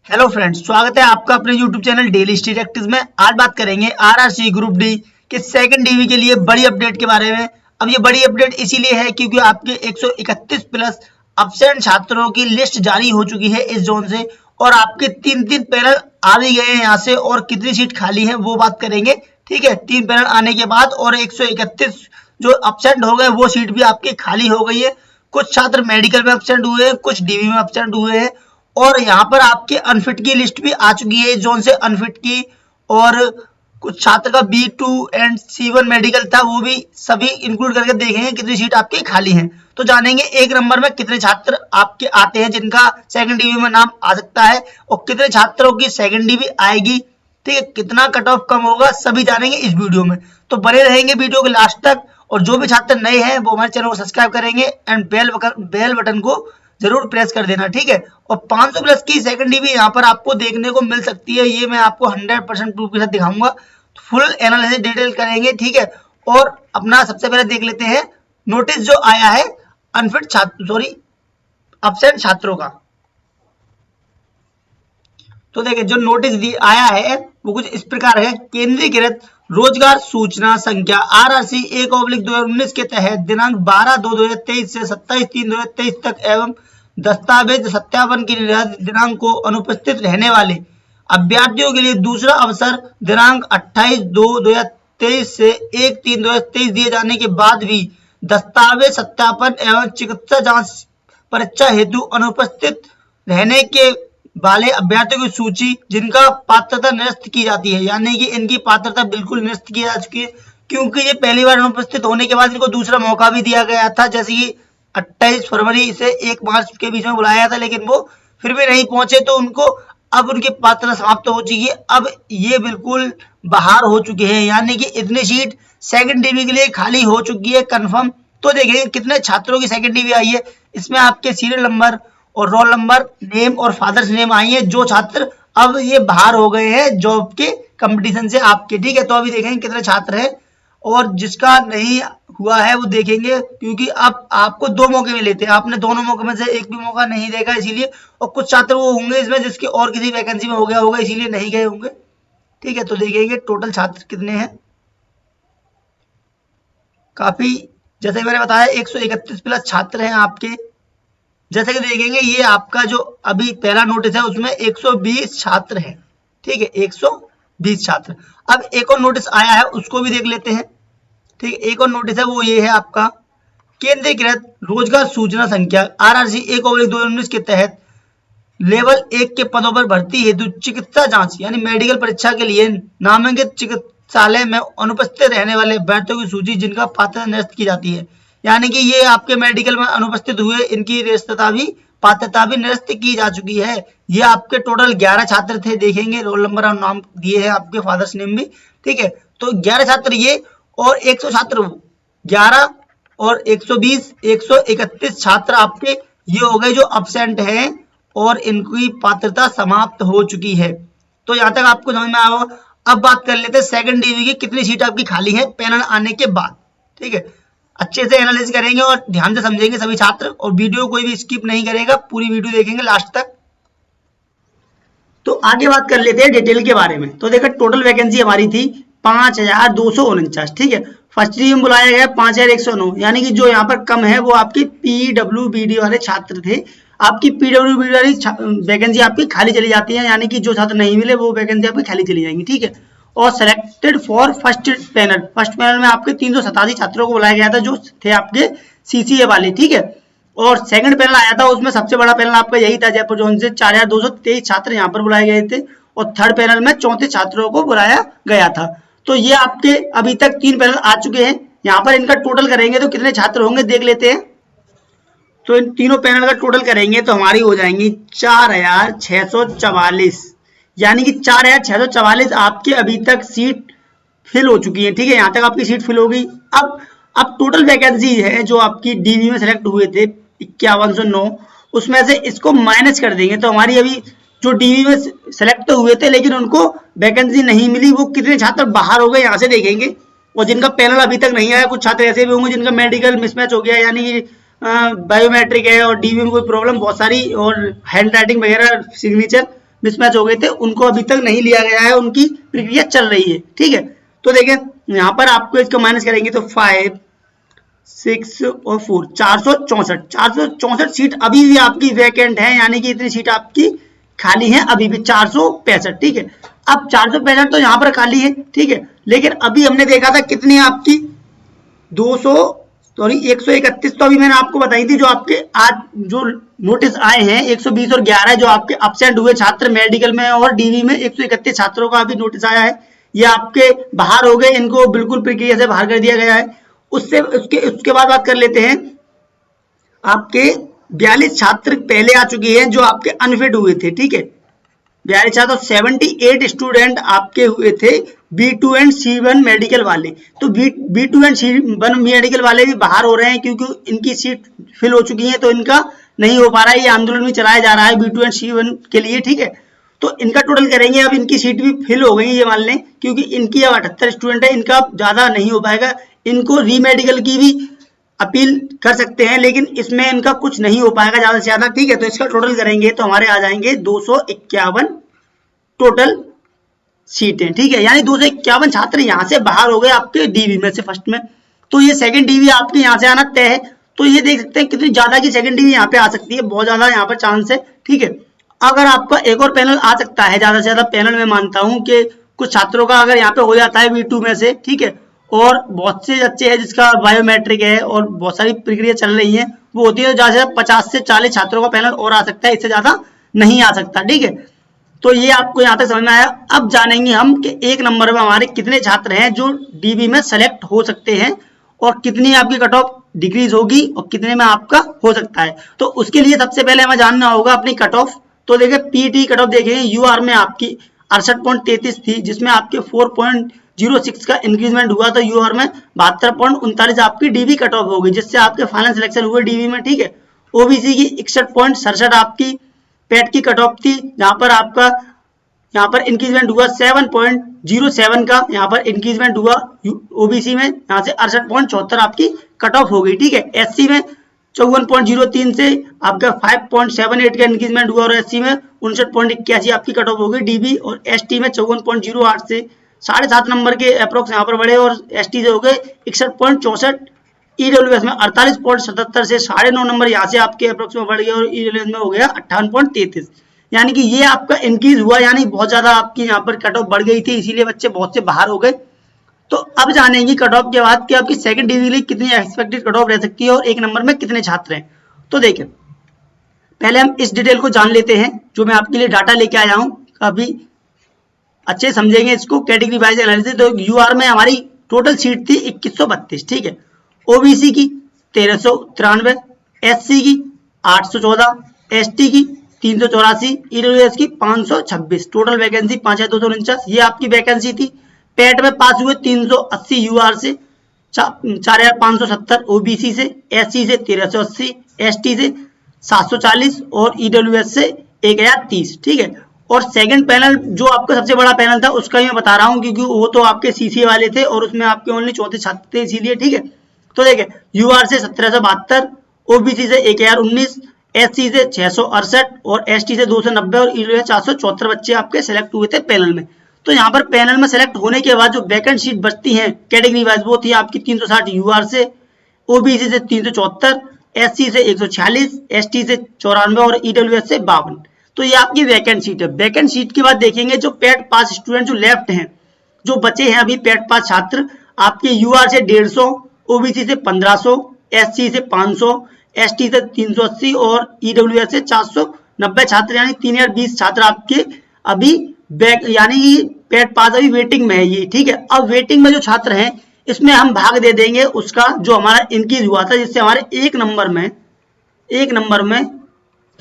Hello friends, स्वागत है आपका अपने YouTube channel daily history tactics में। आज बात करेंगे आरआरसी ग्रुप डी के सेकंड डीवी के लिए बड़ी अपडेट के बारे में। अब ये बड़ी अपडेट इसीलिए है क्योंकि आपके 131 प्लस अब्सेंट छात्रों की लिस्ट जारी हो चुकी है इस जोन से, और आपके तीन पैनल आ भी गए हैं यहाँ से, और कितनी सीट खाली है वो बात करेंगे। ठीक है, 3 पैनल आने के बाद और 131 जो अब्सेंट हो गए वो सीट भी आपकी खाली हो गई है। कुछ छात्र मेडिकल में अब्सेंट हुए हैं, कुछ डीवी में अब्सेंट हुए हैं, और यहाँ पर आपके अनफिट की लिस्ट भी आ चुकी है इस जोन से, अनफिट की। और कुछ छात्र का B2 एंड C1 मेडिकल था, वो भी सभी इंक्लूड करके देखेंगे कितनी सीट आपकी खाली है। तो जानेंगे एक नंबर में कितने छात्र आपके आते हैं जिनका सेकंड डीवी में नाम आ सकता है, और कितने छात्रों की सेकंड डीवी आएगी। ठीक है, कितना कट ऑफ कम होगा सभी जानेंगे इस वीडियो में। तो बने रहेंगे वीडियो के लास्ट तक, और जो भी छात्र नए हैं वो हमारे चैनल को सब्सक्राइब करेंगे एंड बेल बटन को जरूर प्रेस कर देना। ठीक है, और 500 प्लस की सेकंड डीवी यहाँ पर आपको देखने को मिल सकती है, ये मैं आपको 100% प्रूफ के साथ दिखाऊंगा। फुल एनालिसिस डिटेल करेंगे। ठीक है, और अपना सबसे पहले देख लेते हैं नोटिस जो आया है अनफिट छात्र अब्सेंट छात्रों का। तो देखिए, जो नोटिस आया है वो कुछ इस प्रकार है। केंद्रीकृत रोजगार सूचना संख्या RRC 1/2019 के तहत दिनांक 12/2/2023 से 27/3/2023 तक एवं दस्तावेज सत्यापन की निर्धारित दिनांक को अनुपस्थित रहने वाले अभ्यर्थियों के लिए दूसरा अवसर दिनांक 28/2/2023 से 1/3/2023 दिए जाने के बाद भी दस्तावेज सत्यापन एवं चिकित्सा जांच परीक्षा हेतु अनुपस्थित रहने के वाले अभ्यर्थियों की सूची जिनका पात्रता निरस्त की जाती है, यानी कि इनकी पात्रता बिल्कुल निरस्त की जा चुकी है, क्योंकि ये पहली बार अनुपस्थित होने के बाद इनको दूसरा मौका भी दिया गया था। जैसे कि 28 फरवरी से 1 मार्च के बीच में बुलाया था, लेकिन वो फिर भी नहीं पहुंचे, तो उनको अब उनकी पात्रता समाप्त हो चुकी है। अब ये बिल्कुल बाहर हो चुके हैं, यानी कि इतनी सीट सेकंड डीवी के लिए खाली हो चुकी है कंफर्म। तो देखिए कितने छात्रों की सेकंड डीवी आई है, इसमें आपके सीरियल नंबर और रोल नंबर, नेम और फादर्स नेम आई है, जो छात्र अब ये बाहर हो गए हैं जॉब के कंपटीशन से आपके। ठीक है, तो अभी देखेंगे कितने छात्र हैं, और जिसका नहीं हुआ है वो देखेंगे, क्योंकि अब आपको 2 मौके मिले थे, आपने दोनों मौके में से एक भी मौका नहीं देखा इसीलिए, और कुछ छात्र वो होंगे इसमें जिसके और किसी वैकेंसी में हो गया होगा इसीलिए नहीं गए होंगे। ठीक है, तो देखेंगे टोटल छात्र कितने हैं। काफी, जैसे मैंने बताया 131 प्लस छात्र हैं आपके। जैसे कि देखेंगे ये आपका जो अभी पहला नोटिस है उसमें 120 छात्र हैं। ठीक है, 120 छात्र। अब एक और नोटिस आया है उसको भी देख लेते हैं। ठीक है, एक और नोटिस है वो ये है आपका केंद्रीकृत रोजगार सूचना संख्या RRC 1/2019 के तहत लेवल 1 के पदों पर भर्ती हेतु चिकित्सा जांच यानी मेडिकल परीक्षा के लिए नामांकित चिकित्सालय में अनुपस्थित रहने वाले अभ्यर्थियों की सूची जिनका पात्रता निरस्त की जाती है, यानी कि ये आपके मेडिकल में अनुपस्थित हुए, इनकी पात्रता भी निरस्त की जा चुकी है। ये आपके टोटल 11 छात्र थे, देखेंगे रोल नंबर और नाम दिए हैं आपके, फादर्स नेम भी। ठीक है, तो 11 छात्र ये, और 100 छात्र 11 और 120 131 छात्र आपके ये हो गए जो अब्सेंट हैं, और इनकी पात्रता समाप्त हो चुकी है। तो यहाँ तक आपको समझ में आया होगा। अब बात कर लेते हैं सेकंड डीवी की कितनी सीट आपकी खाली है पैनल आने के बाद। ठीक है, अच्छे से एनालिसिस करेंगे और ध्यान से समझेंगे सभी छात्र, और वीडियो कोई भी स्किप नहीं करेगा, पूरी वीडियो देखेंगे लास्ट तक। तो आगे बात कर लेते हैं डिटेल के बारे में। तो देखो टोटल वैकेंसी हमारी थी 5249। ठीक है, फर्स्ट डीवी में बुलाया गया 5109, यानी कि जो यहाँ पर कम है वो आपके PWBD वाले छात्र थे। आपकी PWBD वाली वैकेंसी आपकी खाली चली जाती है, यानी कि जो छात्र नहीं मिले वो वैकेंसी आपकी खाली चली जाएंगी। ठीक है, और सेलेक्टेड फॉर फर्स्ट पैनल में आपके 387 छात्रों को बुलाया गया था जो थे आपके CCA वाले। ठीक है, और सेकंड पैनल आया था उसमें सबसे बड़ा पैनल आपका यही था जयपुर जोन से, 4223 छात्र यहाँ पर बुलाए गए थे, और थर्ड पैनल में 34 छात्रों को बुलाया गया था। तो ये आपके अभी तक 3 पैनल आ चुके हैं। यहाँ पर इनका टोटल करेंगे तो कितने छात्र होंगे देख लेते हैं। तो इन तीनों पैनल का टोटल करेंगे तो हमारी हो जाएंगी 4644, यानी कि 4644 आपके अभी तक सीट फिल हो चुकी है। ठीक है, यहाँ तक आपकी सीट फिल हो गई। अब टोटल वैकेंसी है जो आपकी डीवी में सेलेक्ट हुए थे 5109, उसमें से इसको माइनस कर देंगे तो हमारी अभी जो डीवी में सेलेक्ट हुए थे लेकिन उनको वैकेंसी नहीं मिली, वो कितने छात्र बाहर हो गए यहाँ से देखेंगे। और जिनका पैनल अभी तक नहीं आया, कुछ छात्र ऐसे भी होंगे जिनका मेडिकल मिसमैच हो गया, यानी कि बायोमेट्रिक है और डीवी में कोई प्रॉब्लम बहुत सारी, और हैंड राइटिंग वगैरह सिग्नेचर मिसमैच हो गए थे उनको अभी तक नहीं लिया गया है, उनकी प्रक्रिया चल रही है। ठीक है, तो देखें यहाँ पर आपको इसको माइनस करेंगे तो 5, 6 और 4 464 सीट अभी भी आपकी वैकेंट है, यानी कि इतनी सीट आपकी खाली है अभी भी 465। ठीक है, अब 465 तो यहाँ पर खाली है। ठीक है, लेकिन अभी हमने देखा था कितनी आपकी 131 तो अभी मैंने आपको बताई थी, जो आपके आज जो नोटिस आए हैं 120 और 11 जो आपके एब्सेंट हुए छात्र मेडिकल में और डीवी में 131 छात्रों का अभी नोटिस आया है, ये आपके बाहर हो गए, इनको बिल्कुल प्रक्रिया से बाहर कर दिया गया है। उसके बाद बात कर लेते हैं, आपके 42 छात्र पहले आ चुके हैं जो आपके अनफिट हुए थे। ठीक है, 42 छात्र, 78 स्टूडेंट आपके हुए थे B2 एंड C1 मेडिकल वाले। तो B2 एंड C1 मेडिकल वाले भी बाहर हो रहे हैं क्योंकि इनकी सीट फिल हो चुकी है, तो इनका नहीं हो पा रहा है, ये आंदोलन भी चलाया जा रहा है B2 एंड C1 के लिए। ठीक है, तो इनका टोटल करेंगे, अब इनकी सीट भी फिल हो गई ये मान लें, क्योंकि इनकी अब 78 स्टूडेंट है, इनका ज्यादा नहीं हो पाएगा, इनको रीमेडिकल की भी अपील कर सकते हैं, लेकिन इसमें इनका कुछ नहीं हो पाएगा ज्यादा से ज्यादा। ठीक है, तो इसका टोटल करेंगे तो हमारे आ जाएंगे 251 टोटल सीटें। ठीक है, यानी 251 छात्र यहाँ से बाहर हो गए आपके डीवी में से फर्स्ट में, तो ये सेकंड डीवी आपके यहाँ से आना तय है। तो ये देख सकते हैं कितनी ज्यादा की सेकंड डीवी यहाँ पे आ सकती है, बहुत ज्यादा यहाँ पर चांस है। ठीक है, अगर आपका एक और पैनल आ सकता है, ज्यादा से ज्यादा पैनल में मानता हूँ कि कुछ छात्रों का अगर यहाँ पे हो जाता है V2 में से, ठीक है, और बहुत से बच्चे हैं जिसका बायोमेट्रिक है और बहुत सारी प्रक्रिया चल रही है वो होती है, तो ज्यादा से 50 से 40 छात्रों का पैनल और आ सकता है, इससे ज्यादा नहीं आ सकता। ठीक है, तो ये आपको यहाँ तक समझ में आया। अब जानेंगे हम कि एक नंबर में हमारे कितने छात्र हैं जो डीबी में सेलेक्ट हो सकते हैं और कितनी आपकी कट ऑफ डिक्रीज होगी और कितने में आपका हो सकता है। तो उसके लिए सबसे पहले हमें जानना होगा अपनी कट ऑफ। तो देखिए पीटी कट ऑफ देखेंगे, यूआर में आपकी 68.33 थी, जिसमें आपके 4.06 का इंक्रीजमेंट हुआ, तो यूआर में 72.39 आपकी डीबी कट ऑफ होगी, जिससे आपके फाइनल सिलेक्शन हुए डीबी में। ठीक है, ओबीसी की 61.67 आपकी पेट की कट ऑफ थी, जहां पर आपका यहाँ पर इंक्रीजमेंट हुआ 7.07 का, यहाँ पर इंक्रीजमेंट हुआ ओबीसी में, यहाँ से 68.74 आपकी कट ऑफ हो गई। ठीक है, एससी में 54.03 से आपका 5.78 का इंक्रीजमेंट हुआ और एससी में 59.81 आपकी कट ऑफ हो गई डीबी, और एसटी में 54.08 से 7.5 नंबर के अप्रोक्स यहाँ पर बढ़े और एसटी से हो गए 61.64। ईडब्ल्यूएस में 48.77 से 9.5 नंबर यहाँ से आपके अप्रोक्स में बढ़ गया और ईडब्ल्यूएस में हो गया 58.33, यानी कि ये आपका इंक्रीज हुआ, यानी बहुत ज्यादा आपकी यहाँ पर कट ऑफ बढ़ गई थी, इसीलिए बच्चे बहुत से बाहर हो गए। तो अब जानेंगे कट ऑफ के बाद कि आपकी सेकंड डिवीजन के लिए कितनी एक्सपेक्टेड कट ऑफ रह सकती है और एक नंबर में कितने छात्र हैं। तो देखिए पहले हम इस डिटेल को जान लेते हैं, जो मैं आपके लिए डाटा लेके आया हूँ, अभी अच्छे समझेंगे इसको, कैटेगरी वाइज एनालिसिस। तो यूआर में हमारी टोटल सीट थी 2132, ठीक है, ओबीसी की 1393, एससी की 814, एसटी की 384, ईडब्ल्यूएस की 526, टोटल वैकेंसी 5249, ये आपकी वैकेंसी थी। पेट में पास हुए 380 यूआर से, 4570 ओबीसी से, एससी से 1380, एसटी से 740 और ईडब्ल्यूएस से 1030। ठीक है, और सेकंड पैनल जो आपका सबसे बड़ा पैनल था उसका मैं बता रहा हूँ, क्योंकि वो तो आपके सीसीए वाले थे और उसमें आपके ओनली 34 छात्र थे, इसीलिए। ठीक है, तो देखिए यूआर से 1772, ओबीसी से 1019, एससी से 668 और एसटी से 290 और ईडब्ल्यूएस 474 बच्चे आपके सेलेक्ट हुए थे पैनल में। तो यहाँ पर पैनल में सेलेक्ट होने के बाद जो वैकेंट सीट बचती हैं कैटेगरी वाइज, वो थी आपकी 360 यूआर से, ओबीसी से 374, एससी से 146, एसटी से 94 और ईडब्ल्यूएस से 52। तो ये आपकी वैकेंट सीट है। वैकेंट सीट के बाद देखेंगे जो पेट पास स्टूडेंट जो लेफ्ट हैं, जो बचे हैं अभी पेट पास छात्र, आपके यूआर से 150, ओबीसी से 1500, एससी से 500, एसटी से 380 और ईडब्ल्यूएस से 490 छात्र, यानी 3020 छात्र आपके अभी यानी पेट पास अभी वेटिंग में है ये। ठीक है, अब वेटिंग में जो छात्र हैं इसमें हम भाग दे देंगे उसका जो हमारा इंक्रीज हुआ था, जिससे हमारे एक नंबर में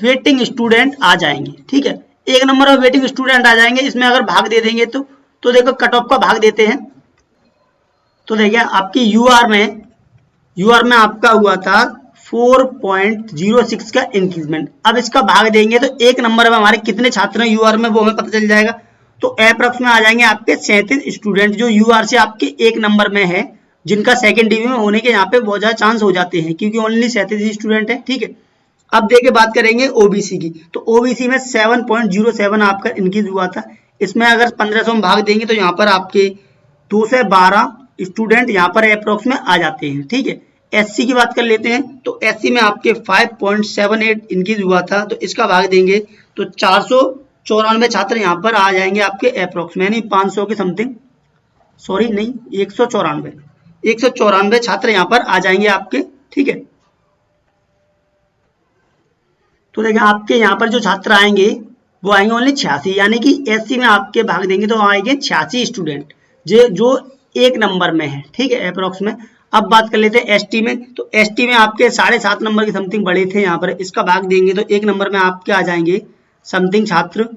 वेटिंग स्टूडेंट आ जाएंगे। ठीक है, एक नंबर में वेटिंग स्टूडेंट आ जाएंगे, इसमें अगर भाग दे देंगे तो देखो कट ऑफ का भाग देते हैं। तो देखिए आपकी यूआर में आपका हुआ था 4.06 का इंक्रीजमेंट। अब इसका भाग देंगे तो एक नंबर में हमारे कितने छात्र हैं यूआर में, वो हमें पता चल जाएगा। तो अप्रॉक्स में आ जाएंगे आपके 37 स्टूडेंट जो यूआर से आपके एक नंबर में है, जिनका सेकंड डिवीजन में होने के यहाँ पे बहुत ज्यादा चांस हो जाते हैं, क्योंकि ओनली 37 स्टूडेंट है। ठीक है, अब देखिए बात करेंगे ओबीसी की, तो ओबीसी में 7.07 आपका इंक्रीज हुआ था। इसमें अगर 1500 में भाग देंगे तो यहाँ पर आपके 2 से 12 स्टूडेंट यहाँ पर अप्रोक्स में आ जाते हैं, ठीक है। एससी की बात कर लेते हैं, तो एससी में आपके 5.78 इंक्रीज हुआ था, तो इसका भाग देंगे तो 494 छात्र यहाँ पर आ जाएंगे आपके अप्रोक्स में, यानी 500 के समथिंग, सॉरी नहीं 194 छात्र यहाँ पर आ जाएंगे आपके, ठीक है। तो देखिए आपके यहाँ पर जो छात्र आएंगे वो आएंगे ओनली 86, यानी कि एससी में आपके भाग देंगे तो आएंगे 86 स्टूडेंट जो 1 नंबर में है, ठीक है, अप्रोक्स में। अब बात कर लेते हैं एसटी में, तो एसटी में आपके 7.5 नंबर के समथिंग बड़े थे यहाँ पर, इसका भाग देंगे तो 1 नंबर में आपके आ जाएंगे समथिंग छात्र,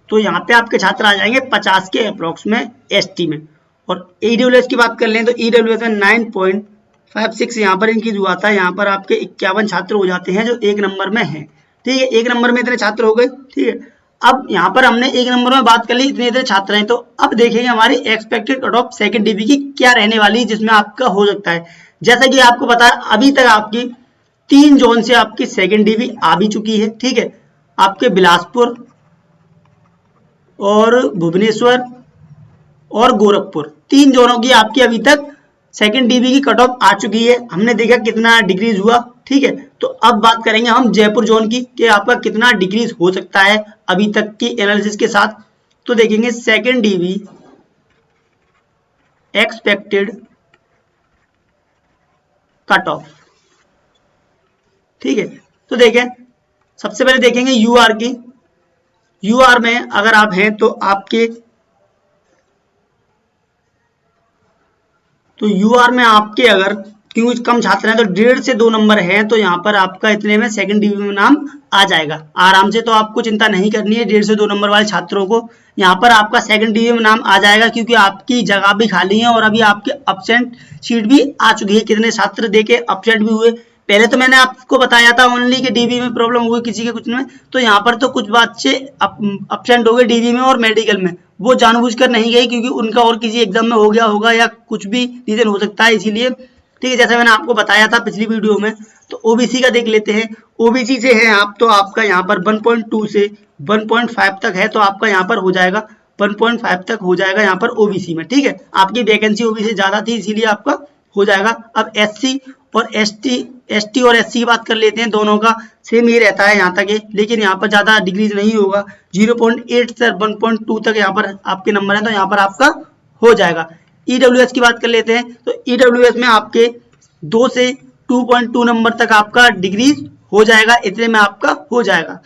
तो यहाँ पे आपके छात्र आ जाएंगे 50 के अप्रोक्स में एसटी में। और ईडब्ल्यूएस की बात कर लें तो ईडब्ल्यूएस में 9.56 यहाँ पर इंक्रीज हुआ था, यहाँ पर आपके 51 छात्र हो जाते हैं जो 1 नंबर में है, ठीक है। 1 नंबर में इतने छात्र हो गए, ठीक है। अब यहाँ पर हमने 1 नंबर में बात कर ली, इतने छात्र हैं, तो अब देखेंगे हमारी expected cut off second dB की क्या रहने वाली है, जिसमें आपका हो सकता है, जैसा कि आपको पता है अभी तक आपकी 3 जोन से आपकी सेकंड डीबी आ भी चुकी है, ठीक है। आपके बिलासपुर और भुवनेश्वर और गोरखपुर 3 जोनों की आपकी अभी तक सेकंड डीबी की कट ऑफ आ चुकी है। हमने देखा कितना डिक्रीज हुआ, ठीक है। तो अब बात करेंगे हम जयपुर जोन की कि आपका कितना डिक्रीज हो सकता है अभी तक की एनालिसिस के साथ। तो देखेंगे second dB expected cut off, ठीक है। तो देखें सबसे पहले देखेंगे यूआर की। यूआर में अगर आप हैं तो आपके यूआर में आपके अगर क्योंकि कम छात्र हैं तो 1.5 से 2 नंबर हैं, तो यहाँ पर आपका इतने में सेकंड डीबी में नाम आ जाएगा आराम से। तो आपको चिंता नहीं करनी है 1.5 से 2 नंबर वाले छात्रों को, यहाँ पर आपका सेकंड डीबी में नाम आ जाएगा, क्योंकि आपकी जगह भी खाली है और अभी आपके अपसेंट सीट भी आ चुकी है। कितने छात्र देके अपसेंट भी हुए, पहले तो मैंने आपको बताया था ओनली कि डीबी में प्रॉब्लम हुई किसी के कुछ में, तो यहाँ पर तो कुछ बच्चे अपसेंट हो गए डीबी में और मेडिकल में, वो जानबूझकर नहीं गए क्योंकि उनका और किसी एग्जाम में हो गया होगा या कुछ भी रीजन हो सकता है, इसीलिए, ठीक है। जैसे मैंने आपको बताया था पिछली वीडियो में। तो ओबीसी का देख लेते हैं। ओबीसी से है आप तो आपका यहाँ पर 1.2 से 1.5 तक है, तो आपका यहाँ पर हो जाएगा 1.5 तक हो जाएगा यहाँ पर ओबीसी में, ठीक है। आपकी वैकेंसी ओबीसी ज्यादा थी इसीलिए आपका हो जाएगा। अब एससी और एसटी और एससी की बात कर लेते हैं, दोनों का सेम ही रहता है यहाँ तक है, लेकिन यहाँ पर ज्यादा डिक्रीज नहीं होगा, 0.8 से 1.2 तक यहाँ पर आपके नंबर है, तो यहाँ पर आपका हो जाएगा। ईडब्ल्यूएस की बात कर लेते हैं, तो ईडब्ल्यूएस में आपके 2 से 2.2 नंबर तक आपका डिक्रीज हो जाएगा, इतने में आपका हो जाएगा।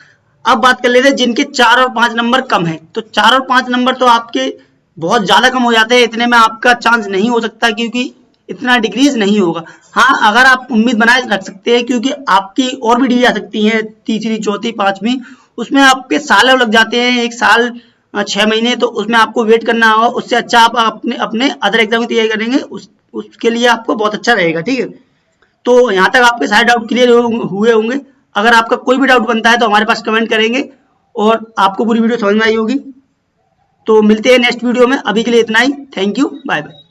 अब बात कर लेते हैं जिनके 4 और 5 नंबर कम है, तो 4 और 5 नंबर तो आपके बहुत ज्यादा कम हो जाते हैं, इतने में आपका चांस नहीं हो सकता क्योंकि इतना डिक्रीज नहीं होगा। हाँ, अगर आप उम्मीद बनाए रख सकते हैं क्योंकि आपकी और भी डिग्री आ सकती है, तीसरी चौथी पांचवी, उसमें आपके साल लग जाते हैं, 1 साल 6 महीने, तो उसमें आपको वेट करना होगा। उससे अच्छा आप अपने अदर एग्जाम की तैयारी करेंगे, उसके लिए आपको बहुत अच्छा रहेगा, ठीक है। तो यहाँ तक आपके सारे डाउट क्लियर हुए होंगे। अगर आपका कोई भी डाउट बनता है तो हमारे पास कमेंट करेंगे और आपको पूरी वीडियो समझ में आई होगी। तो मिलते हैं नेक्स्ट वीडियो में, अभी के लिए इतना ही। Thank you, bye bye.